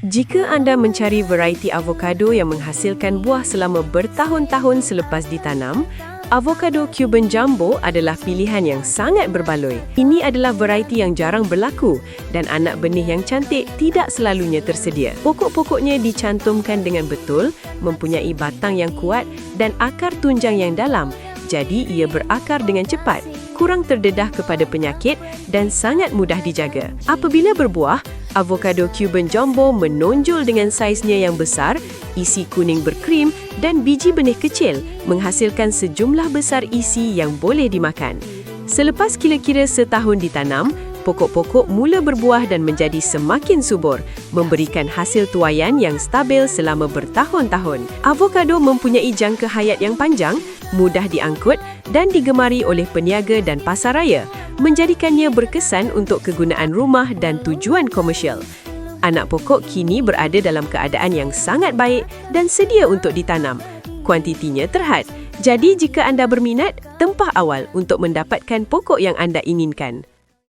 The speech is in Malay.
Jika anda mencari varieti avokado yang menghasilkan buah selama bertahun-tahun selepas ditanam, avokado Cuban Jumbo adalah pilihan yang sangat berbaloi. Ini adalah varieti yang jarang berlaku dan anak benih yang cantik tidak selalunya tersedia. Pokok-pokoknya dicantumkan dengan betul, mempunyai batang yang kuat dan akar tunjang yang dalam. Jadi ia berakar dengan cepat, kurang terdedah kepada penyakit dan sangat mudah dijaga. Apabila berbuah, avokado Cuban Jumbo menonjol dengan saiznya yang besar, isi kuning berkrim dan biji benih kecil, menghasilkan sejumlah besar isi yang boleh dimakan. Selepas kira-kira setahun ditanam, pokok-pokok mula berbuah dan menjadi semakin subur, memberikan hasil tuaian yang stabil selama bertahun-tahun. Avokado mempunyai jangka hayat yang panjang, mudah diangkut dan digemari oleh peniaga dan pasaraya, menjadikannya berkesan untuk kegunaan rumah dan tujuan komersial. Anak pokok kini berada dalam keadaan yang sangat baik dan sedia untuk ditanam. Kuantitinya terhad. Jadi jika anda berminat, tempah awal untuk mendapatkan pokok yang anda inginkan.